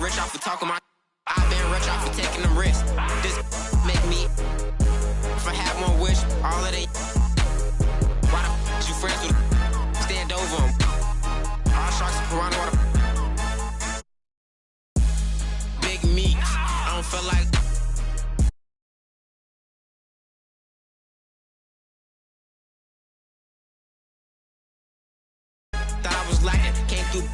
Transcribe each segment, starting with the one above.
rich off of talking my. I've been rich off of taking them risks. This make me. If I had one wish, all of they. Why the you friends with? Stand over them. All sharks of piranha water. Big meat. I don't feel like. Thought I was lacking, came through.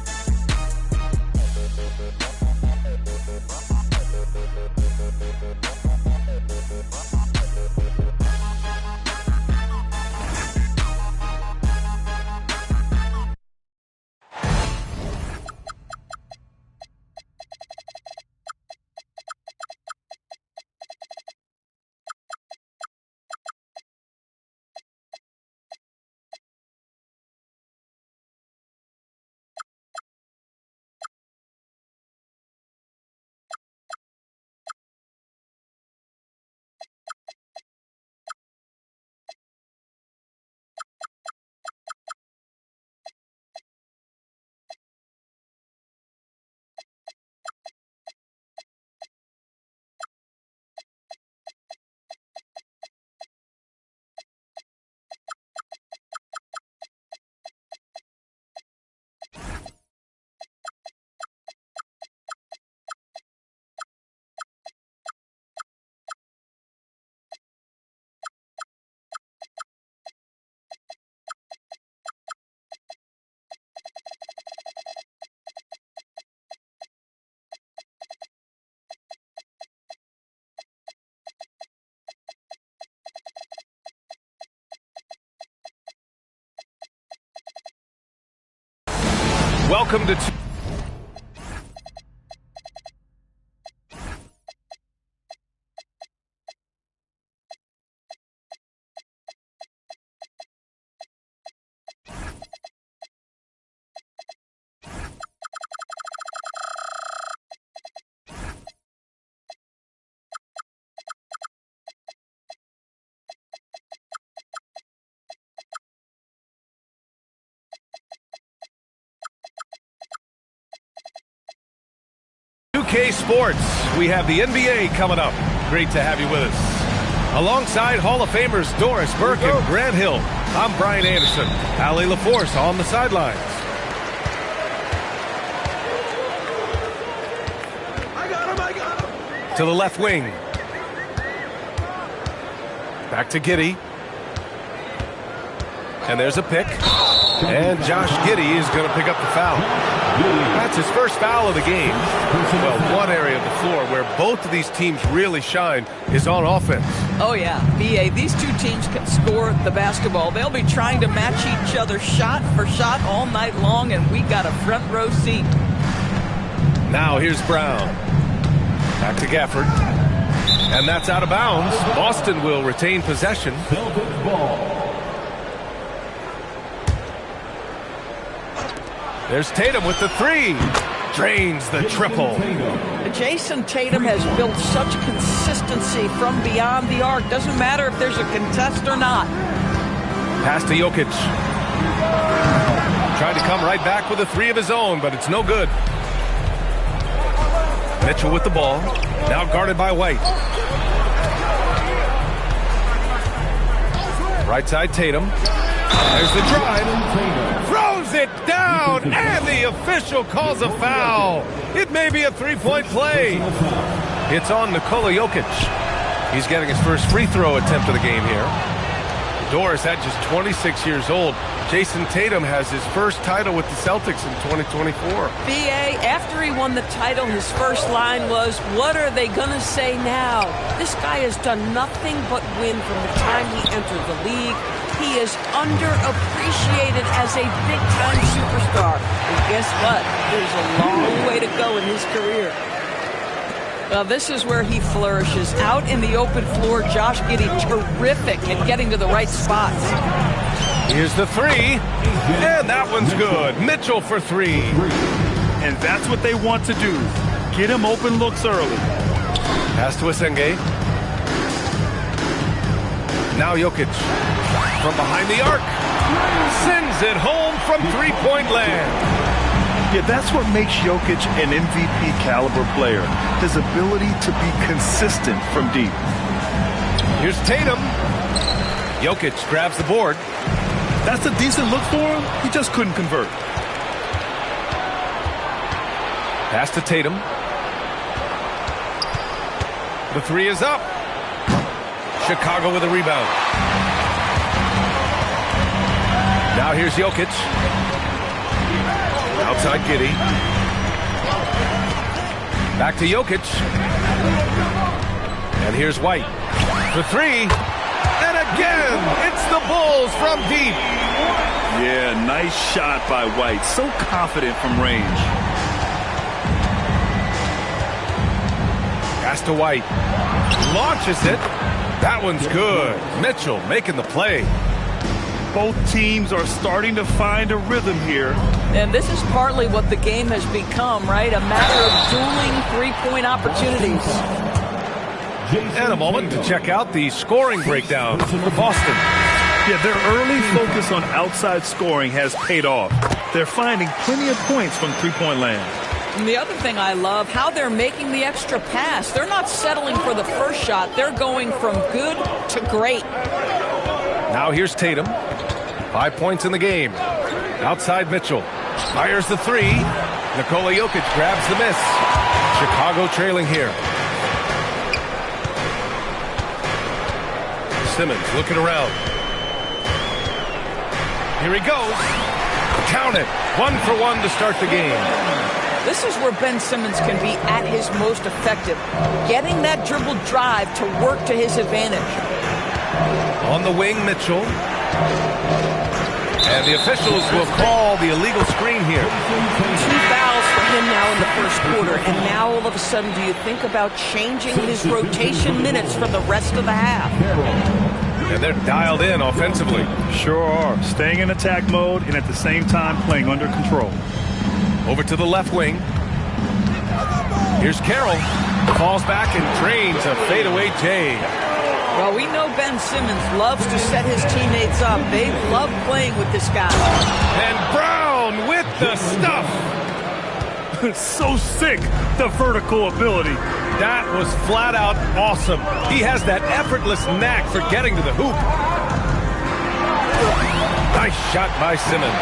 Welcome to. K Sports. We have the NBA coming up. Great to have you with us. Alongside Hall of Famers Doris Burke and Grant Hill, I'm Brian Anderson. Allie LaForce on the sidelines. I got him. To the left wing. Back to Giddey. And there's a pick. And Josh Giddey is going to pick up the foul. That's his first foul of the game. Well, one area of the floor where both of these teams really shine is on offense. Oh, yeah. BA, these two teams can score the basketball. They'll be trying to match each other shot for shot all night long, and we got a front row seat. Now here's Brown. Back to Gafford. And that's out of bounds. Boston will retain possession. There's Tatum with the three. Drains the triple. Jason Tatum has built such consistency from beyond the arc. Doesn't matter if there's a contest or not. Pass to Jokic. Tried to come right back with a three of his own, but it's no good. Mitchell with the ball. Now guarded by White. Right side Tatum. There's the drive. Throws it down, and the official calls a foul. It may be a three-point play. It's on Nikola Jokic. He's getting his first free throw attempt of the game here. Doris at just 26 years old. Jason Tatum has his first title with the Celtics in 2024. BA, after he won the title, his first line was, "What are they going to say now?" This guy has done nothing but win from the time he entered the league. He is underappreciated as a big-time superstar. And guess what? There's a long way to go in his career. Well, this is where he flourishes. Out in the open floor, Josh Giddey terrific at getting to the right spots. Here's the three, and that one's good. Mitchell for three. And that's what they want to do. Get him open looks early. Pass to Asenge. Now Jokic. From behind the arc. Sends it home from three-point land. Yeah, that's what makes Jokic an MVP caliber player. His ability to be consistent from deep. Here's Tatum. Jokic grabs the board. That's a decent look for him. He just couldn't convert. Pass to Tatum. The three is up. Chicago with a rebound. Now here's Jokic. Outside Giddey. Back to Jokic. And here's White. The three. And again, it's the Bulls from deep. Yeah, nice shot by White. So confident from range. Pass to White. Launches it. That one's good. Mitchell making the play. Both teams are starting to find a rhythm here. And this is partly what the game has become, right? A matter of dueling three-point opportunities. And a moment to check out the scoring breakdown for Boston. Yeah, their early focus on outside scoring has paid off. They're finding plenty of points from three-point land. And the other thing I love, how they're making the extra pass. They're not settling for the first shot. They're going from good to great. Now here's Tatum. 5 points in the game. Outside Mitchell. Fires the three. Nikola Jokic grabs the miss. Chicago trailing here. Simmons looking around. Here he goes. Count it. 1 for 1 to start the game. This is where Ben Simmons can be at his most effective. Getting that dribble drive to work to his advantage. On the wing, Mitchell. And the officials will call the illegal screen here. 2 fouls for him now in the first quarter. And now all of a sudden, do you think about changing his rotation minutes for the rest of the half? And they're dialed in offensively. Sure are. Staying in attack mode and at the same time playing under control. Over to the left wing. Here's Carroll. Falls back and drains a fadeaway J. Well, we know Ben Simmons loves to set his teammates up. They love playing with this guy. And Brown with the stuff. So sick, the vertical ability. That was flat out awesome. He has that effortless knack for getting to the hoop. Nice shot by Simmons.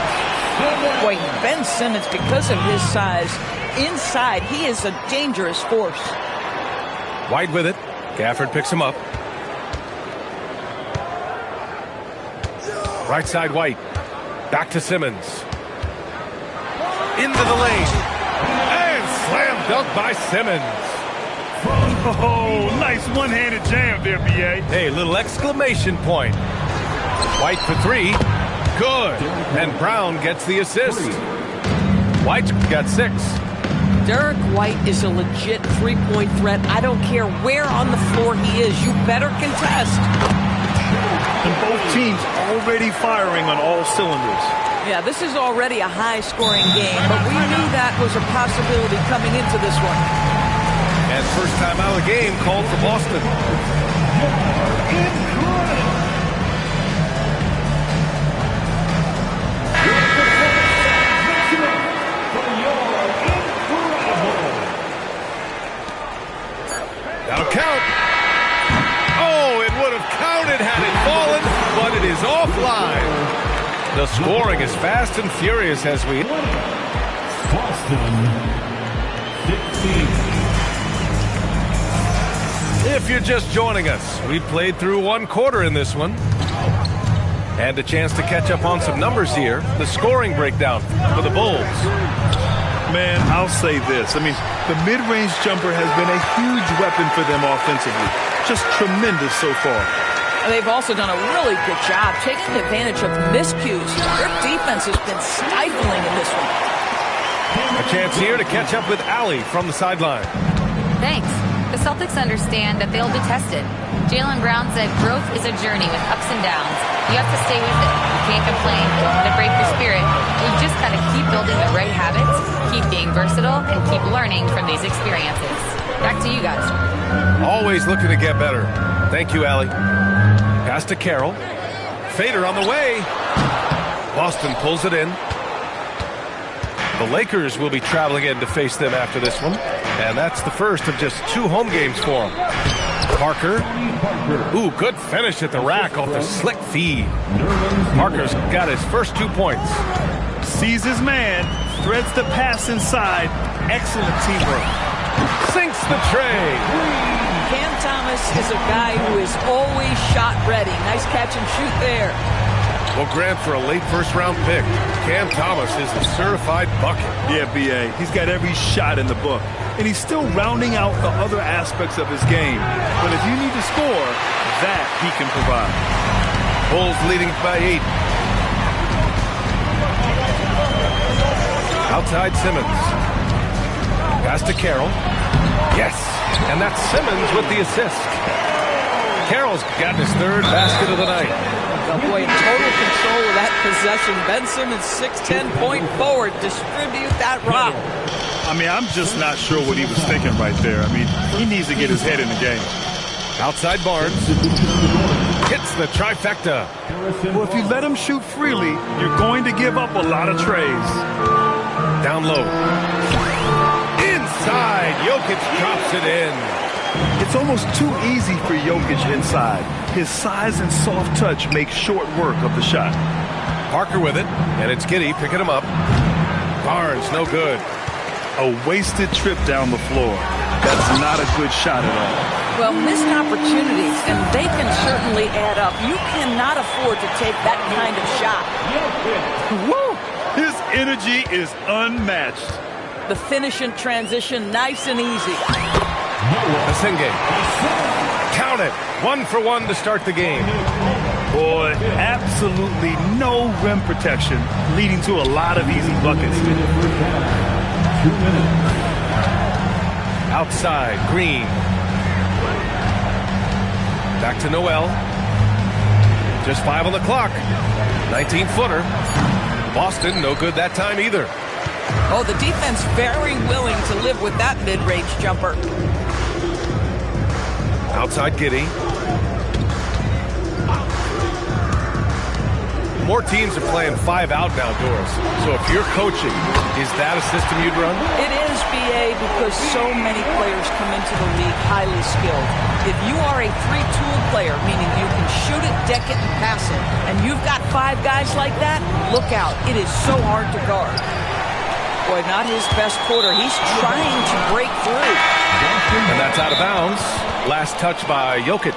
Boy, Ben Simmons, because of his size, inside, he is a dangerous force. White with it. Gafford picks him up. Right side White. Back to Simmons. Into the lane. And slam dunk by Simmons. Oh, nice one-handed jam there, B.A. Hey, little exclamation point. White for three. Good. And Brown gets the assist. White's got 6. Derek White is a legit three-point threat. I don't care where on the floor he is. You better contest. And both teams already firing on all cylinders. Yeah, this is already a high-scoring game, but we knew that was a possibility coming into this one. And first time out of the game called for Boston. That'll count. Oh, it would have counted had it fallen, but it is offline. The scoring is fast and furious as we... Boston, 16. If you're just joining us, we played through 1 quarter in this one. And a chance to catch up on some numbers here. The scoring breakdown for the Bulls. Man, I'll say this. I mean, the mid-range jumper has been a huge weapon for them offensively. Just tremendous so far. They've also done a really good job taking advantage of miscues. Their defense has been stifling in this one. A chance here to catch up with Allie from the sideline. Thanks. The Celtics understand that they'll be tested. Jaylen Brown said growth is a journey with ups and downs. You have to stay with it. You can't complain. You gotta break your spirit. We've just got to keep building the right habits, keep being versatile, and keep learning from these experiences. Back to you guys. Always looking to get better. Thank you, Allie. Pass to Carroll. Fader on the way. Boston pulls it in. The Lakers will be traveling in to face them after this one. And that's the first of just 2 home games for them. Parker. Ooh, good finish at the rack off the slick feed. Parker's got his first 2 points. Sees his man, threads the pass inside. Excellent teamwork. Sinks the tray. Cam Thomas is a guy who is always shot ready. Nice catch and shoot there. Well, Grant, for a late first-round pick, Cam Thomas is a certified bucket. Yeah, B.A. He's got every shot in the book. And he's still rounding out the other aspects of his game. But if you need to score, that he can provide. Bulls leading by 8. Outside Simmons. Pass to Carroll. Yes. And that's Simmons with the assist. Carroll's gotten his 3rd basket of the night. Oh boy, total control of that possession. Ben Simmons, 6'10", point forward. Distribute that rock. I mean, I'm just not sure what he was thinking right there. I mean, he needs to get his head in the game. Outside Barnes. Hits the trifecta. Well, if you let him shoot freely, you're going to give up a lot of trays. Down low. Inside. Jokic drops it in. It's almost too easy for Jokic inside. His size and soft touch make short work of the shot. Parker with it, and it's Giddey picking him up. Barnes, no good. A wasted trip down the floor. That's not a good shot at all. Well, missed opportunities, and they can certainly add up. You cannot afford to take that kind of shot. Woo! His energy is unmatched. The finish in transition, nice and easy. Basingame. Count it. 1 for 1 to start the game. Boy, absolutely no rim protection, leading to a lot of easy buckets. 2 minutes. Outside, Green. Back to Noel. Just 5 on the clock. 19-footer. Boston, no good that time either. Oh, the defense very willing to live with that mid-range jumper. Outside Giddey. More teams are playing 5 out now, Doris. So if you're coaching, is that a system you'd run? It is, B.A., because so many players come into the league highly skilled. If you are a 3-tool player, meaning you can shoot it, deck it, and pass it, and you've got 5 guys like that, look out. It is so hard to guard. Boy, not his best quarter. He's trying to break through. And that's out of bounds. Last touch by Jokic.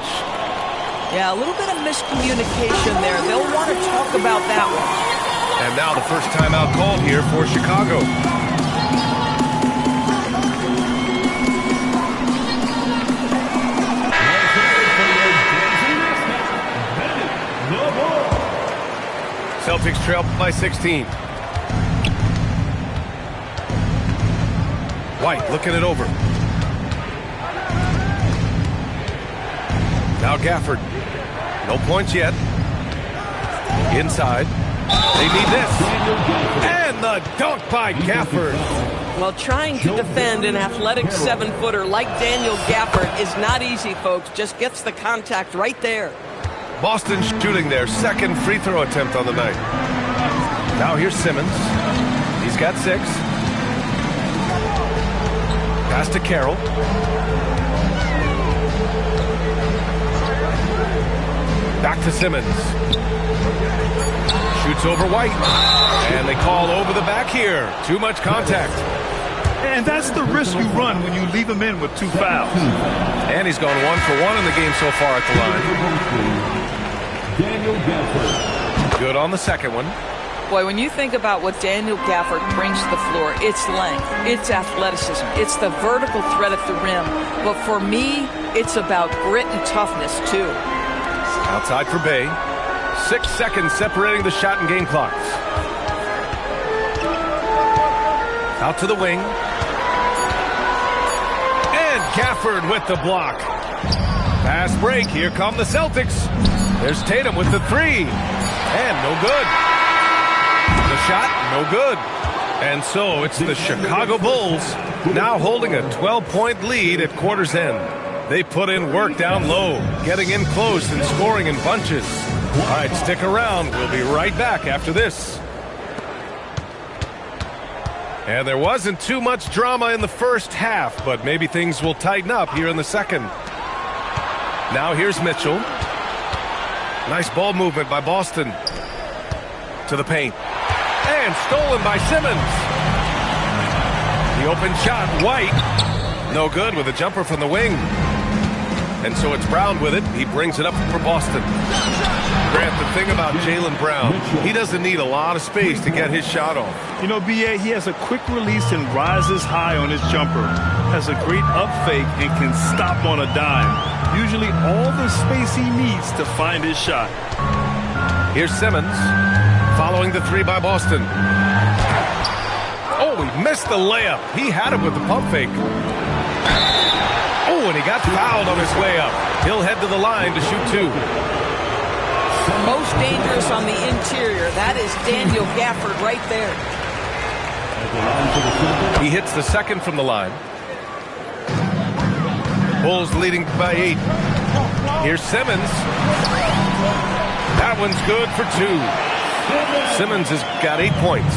Yeah, a little bit of miscommunication there. They'll want to talk about that one. And now the first timeout called here for Chicago. Celtics trail by 16. White looking it over. Now Gafford. No points yet. Inside. They need this. And the dunk by Gafford. Well, trying to defend an athletic 7-footer like Daniel Gafford is not easy, folks. Just gets the contact right there. Boston shooting their 2nd free throw attempt on the night. Now here's Simmons. He's got 6. Pass to Carroll. Back to Simmons. Shoots over White. And they call over the back here. Too much contact. And that's the risk you run when you leave him in with 2 fouls. And he's gone 1 for 1 in the game so far at the line. Daniel Gafford. Good on the second one. Boy, when you think about what Daniel Gafford brings to the floor, it's length, it's athleticism, it's the vertical threat at the rim. But for me, it's about grit and toughness, too. Outside for Bay. 6 seconds separating the shot and game clocks. Out to the wing. And Gafford with the block. Fast break. Here come the Celtics. There's Tatum with the 3. And no good. The shot, no good. And so it's the Chicago Bulls now holding a 12-point lead at quarter's end. They put in work down low, getting in close and scoring in bunches. All right, stick around. We'll be right back after this. And there wasn't too much drama in the first half, but maybe things will tighten up here in the second. Now here's Mitchell. Nice ball movement by Boston. To the paint. And stolen by Simmons. The open shot, White. No good with a jumper from the wing. And so it's Brown with it. He brings it up for Boston. Grant, the thing about Jaylen Brown, he doesn't need a lot of space to get his shot off. You know, B.A., he has a quick release and rises high on his jumper. Has a great up fake and can stop on a dime. Usually all the space he needs to find his shot. Here's Simmons following the three by Boston. Oh, he missed the layup. He had it with the pump fake. Oh, and he got fouled on his way up. He'll head to the line to shoot two. Most dangerous on the interior. That is Daniel Gafford right there. He hits the second from the line. Bulls leading by 8. Here's Simmons. That one's good for 2. Simmons has got 8 points.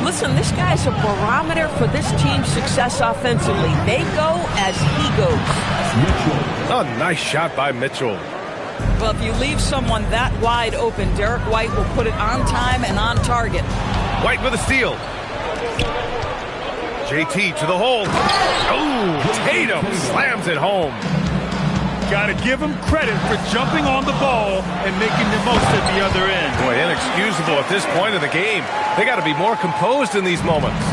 Listen, this guy's a barometer for this team's success offensively. They go as he goes. A nice shot by Mitchell. Well, if you leave someone that wide open, Derek White will put it on time and on target. White with a steal. JT to the hole. Oh, Tatum slams it home. Got to give him credit for jumping on the ball and making the most at the other end. Boy, inexcusable at this point of the game. They got to be more composed in these moments.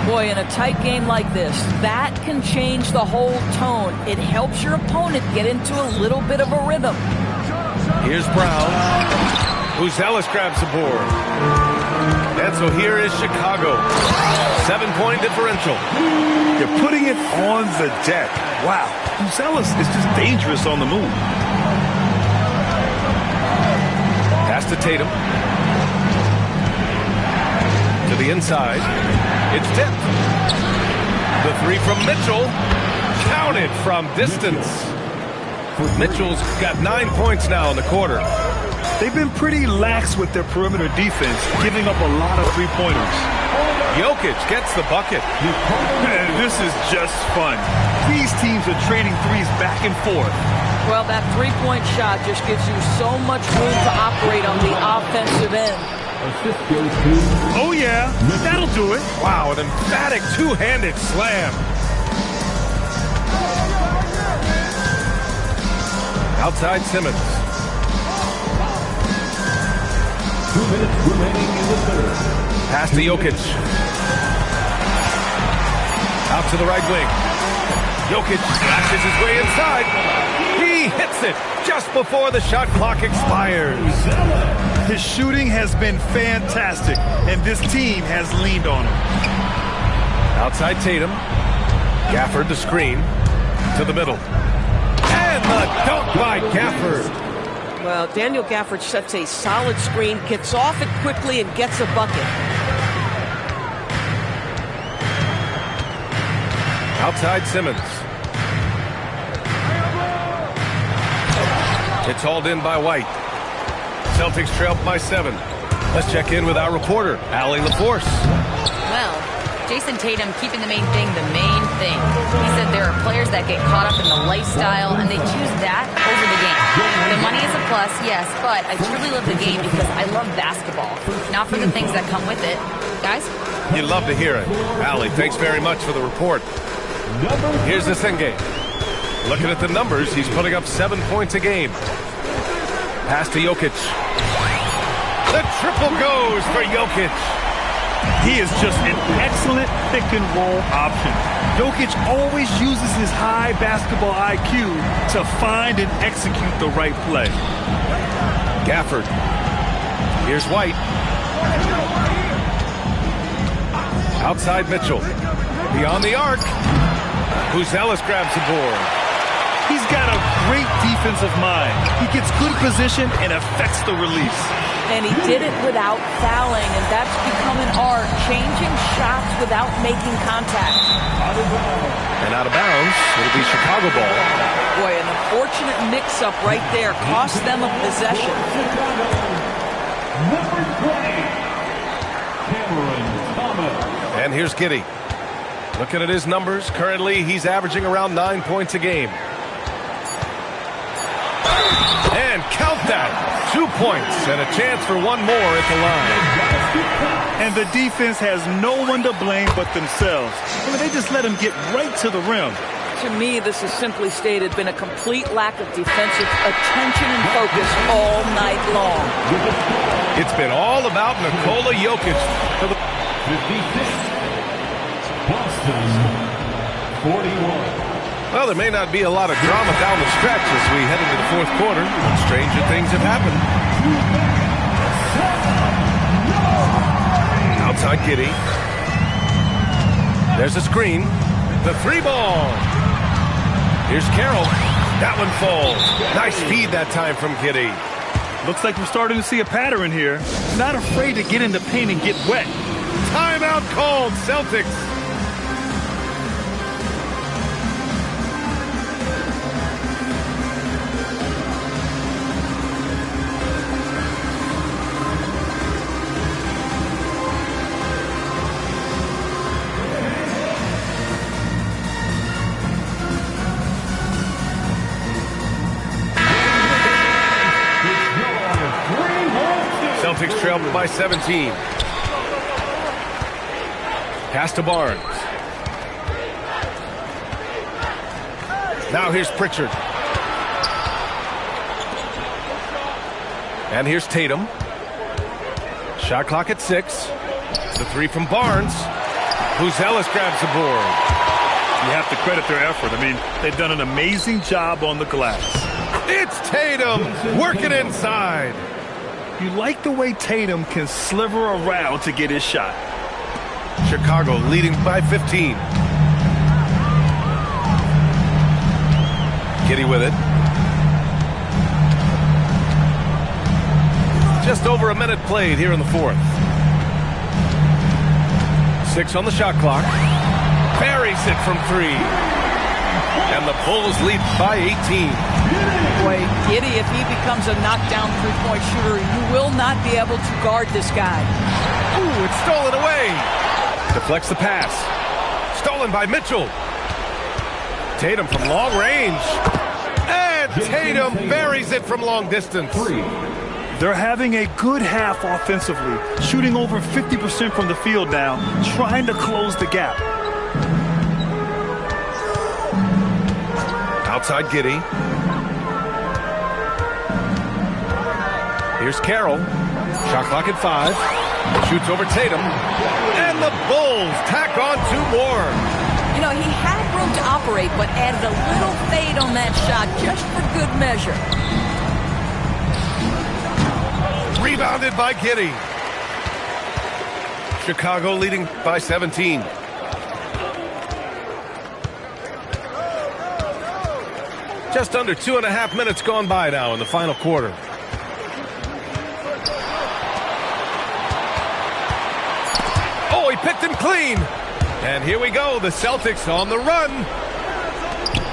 Boy, in a tight game like this, that can change the whole tone. It helps your opponent get into a little bit of a rhythm. Here's Brown. Ellis grabs the board. And so here is Chicago. 7-point differential. You're putting it on the deck. Wow. Ellis is just dangerous on the move. Pass to Tatum. To the inside. It's tipped. The three from Mitchell. Counted from distance. Mitchell's got 9 points now in the quarter. They've been pretty lax with their perimeter defense, giving up a lot of three-pointers. Jokic gets the bucket. This is just fun. These teams are trading threes back and forth. Well, that three-point shot just gives you so much room to operate on the offensive end. Oh, yeah. That'll do it. Wow, an emphatic two-handed slam. Outside Simmons. 2 minutes remaining in the third. Pass to Jokic. Out to the right wing. Jokic flashes his way inside. He hits it just before the shot clock expires. His shooting has been fantastic, and this team has leaned on him. Outside Tatum. Gafford the screen. To the middle. And the dunk by Gafford. Well, Daniel Gafford sets a solid screen, gets off it quickly, and gets a bucket. Outside Simmons. It's hauled in by White. Celtics trail by 7. Let's check in with our reporter, Allie LaForce. Well, Jason Tatum keeping the main thing the main thing. He said there are players that get caught up in the lifestyle and they choose that over the game. The money is a plus, yes, but I truly love the game because I love basketball, not for the things that come with it. Guys? You love to hear it. Allie, thanks very much for the report. Here's the Senge. Looking at the numbers, he's putting up 7 points a game. Pass to Jokic. The triple goes for Jokic. He is just an excellent pick-and-roll option. Jokic always uses his high basketball IQ to find and execute the right play. Gafford. Here's White. Outside Mitchell. Beyond the arc. Ellis grabs the board. He's got a great defensive mind. He gets good position and affects the release. And he did it without fouling, and that's become an art, changing shots without making contact. And out of bounds, it'll be Chicago ball. Boy, an unfortunate mix-up right there cost them a possession. Number 20, Cameron Thomas. And here's Giddey. Looking at his numbers, currently he's averaging around 9 points a game. And count that. 2 points and a chance for one more at the line. And the defense has no one to blame but themselves. I mean, they just let him get right to the rim. To me, this is simply stated been a complete lack of defensive attention and focus all night long. It's been all about Nikola Jokic. Boston, 41. Well, there may not be a lot of drama down the stretch as we head into the fourth quarter. Stranger things have happened. Outside Giddey. There's a screen. The 3-ball. Here's Carroll. That one falls. Nice feed that time from Giddey. Looks like we're starting to see a pattern here. Not afraid to get in the paint and get wet. Timeout called, Celtics. Celtics trail by 17. Pass to Barnes. Now here's Pritchard. And here's Tatum. Shot clock at 6. The 3 from Barnes. Buzelis grabs the board. You have to credit their effort. I mean, they've done an amazing job on the glass. It's Tatum working inside. You like the way Tatum can sliver around to get his shot. Chicago leading by 15. Giddey with it. Just over a minute played here in the fourth. 6 on the shot clock. Buries it from 3. And the Bulls lead by 18. Boy, Giddey, if he becomes a knockdown three-point shooter, you will not be able to guard this guy. Ooh, it's stolen away. Deflects the pass. Stolen by Mitchell. Tatum from long range. And Tatum buries it from long distance. They're having a good half offensively, shooting over 50% from the field now, trying to close the gap. Outside Giddey. Here's Carroll. Shot clock at 5. Shoots over Tatum. And the Bulls tack on 2 more. You know, he had room to operate, but added a little fade on that shot just for good measure. Rebounded by Giddey. Chicago leading by 17. Just under 2.5 minutes gone by now in the final quarter. Oh, he picked him clean. And here we go, the Celtics on the run.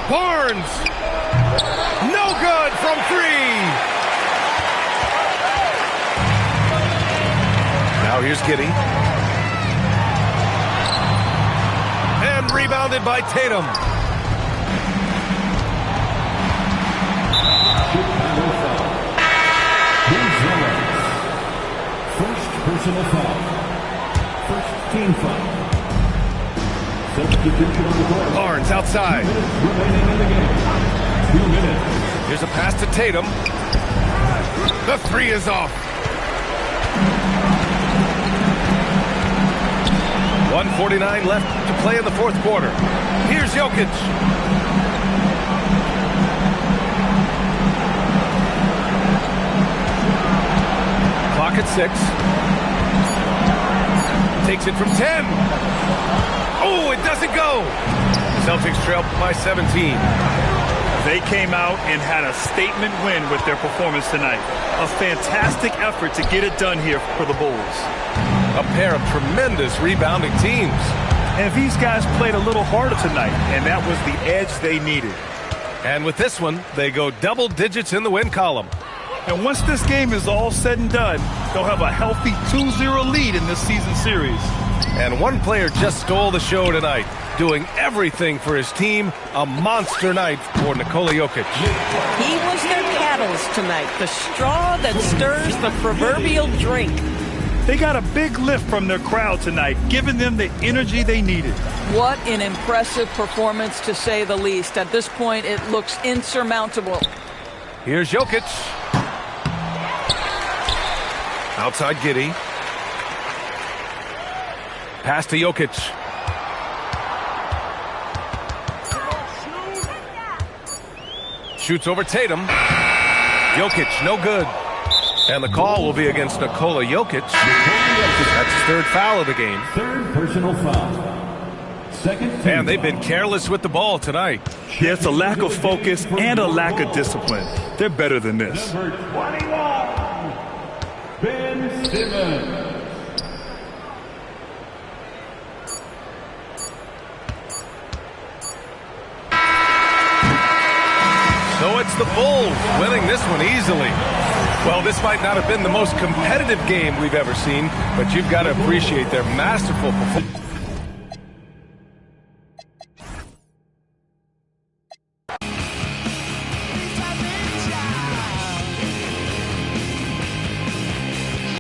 Barnes. No good from 3. Now here's Giddey. And rebounded by Tatum. First personal foul. First team foul. Substitution on the court. Barnes outside. 2 minutes remaining in the game. 2 minutes. Here's a pass to Tatum. The 3 is off. 1:49 left to play in the fourth quarter. Here's Jokic. Clock at 6. Takes it from 10. Oh, it doesn't go. Celtics trail by 17. They came out and had a statement win with their performance tonight. A fantastic effort to get it done here for the Bulls. A pair of tremendous rebounding teams. And these guys played a little harder tonight, and that was the edge they needed. And with this one, they go double digits in the win column. And once this game is all said and done, they'll have a healthy 2-0 lead in this season series. And one player just stole the show tonight, doing everything for his team. A monster night for Nikola Jokic. He was their catalyst tonight, the straw that stirs the proverbial drink. They got a big lift from their crowd tonight, giving them the energy they needed. What an impressive performance, to say the least. At this point, it looks insurmountable. Here's Jokic. Outside Giddey. Pass to Jokic. Shoots over Tatum. Jokic, no good. And the call will be against Nikola Jokic. That's his third foul of the game. Third personal foul. Second. And they've been careless with the ball tonight. Yeah, it's a lack of focus and a lack of discipline. They're better than this. Number 21, Ben Simmons. So it's the Bulls winning this one easily. Well, this might not have been the most competitive game we've ever seen, but you've got to appreciate their masterful performance.